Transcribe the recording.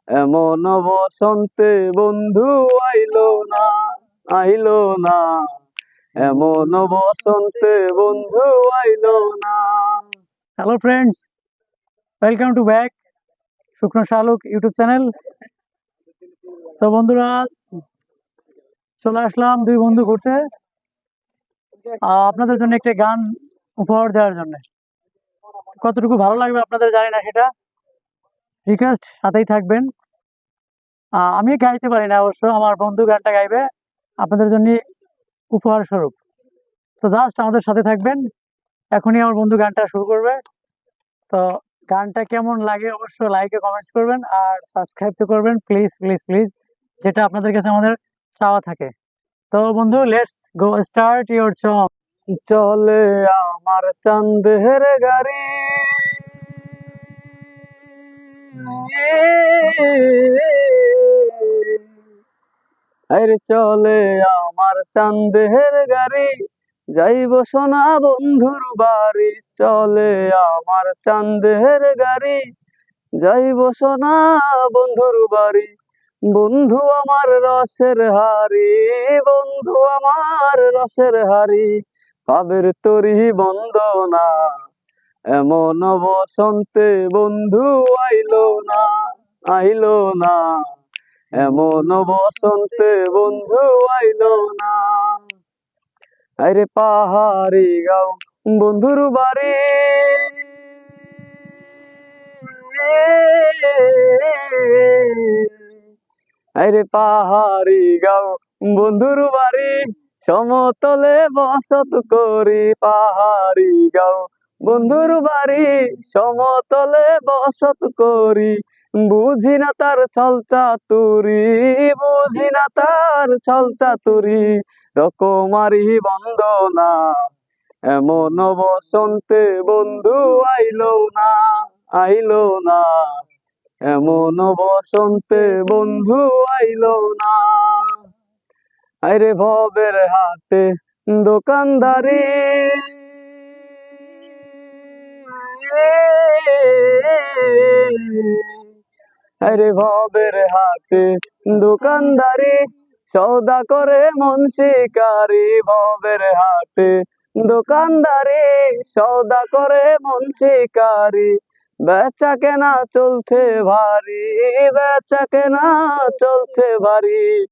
এমন বসন্তে বন্ধু আইলো না, আইলো না, এমন বসন্তে বন্ধু আইলো না। Hello friends, welcome to back শুকনো শালুক ইউটিউব চ্যানেল। তো বন্ধুরা, চলে আসলাম দুই বন্ধু ঘুরতে আপনাদের জন্য একটা গান উপহার দেওয়ার জন্য। কতটুকু ভালো লাগবে আপনাদের জানি না, সেটা রিকোয়েস্ট সাথেই থাকবেন। আমি গাইতে পারি না অবশ্য, আমার বন্ধু গানটা গাইবে আপনাদের জন্য উপহার স্বরূপ। তো জাস্ট আমাদের সাথে থাকবেন, এখনই আমার বন্ধু গানটা শুরু করবে। তো গানটা কেমন লাগে অবশ্যই লাইকে কমেন্টস করবেন, আর সাবস্ক্রাইব তো করবেন প্লিজ প্লিজ প্লিজ, যেটা আপনাদের কাছে আমাদের চাওয়া থাকে। তো বন্ধু, let's go start your song. চলে আমার চাঁদের গাড়ি, আরে চলে আমার চাঁদের গাড়ি, যাইব সোনা বন্ধুর বাড়ি। চলে আমার চাঁদের গাড়ি, যাইব সোনা বন্ধুর বাড়ি। বন্ধু আমার রসের হাড়ি, বন্ধু আমার রসের হাড়ি, পাবের তরি বন্দনা। এমন বসন্তে বন্ধু আইলো না, আইলো না, এমন বসন্তে বন্ধু আইলো না। আরে পাহাড়ি গাও বন্ধুর বাড়ি, আরে পাহাড়ি গাও বন্ধুর বাড়ি, সমতলে বসত করি। পাহাড়ি গাও বন্ধুর বাড়ি, সমতলে বসত করি। বুঝি না তার ছল চাতুরি, বুঝি না তার ছল চাতুরি, রকমারি বন্দনা। এমন বসন্তে বন্ধু আইলো না, আইলো না, এমন বসন্তে বন্ধু আইলো না। আরে ভবের হাতে দোকানদারি, আরে ভবের হাতে দোকানদারি, সওদা করে মন শিকারি। ভবের হাতে দোকানদারি, সওদা করে মন শিকারি। বেচা কেনা চলছে ভারী, বেচা কেনা চলছে ভারী।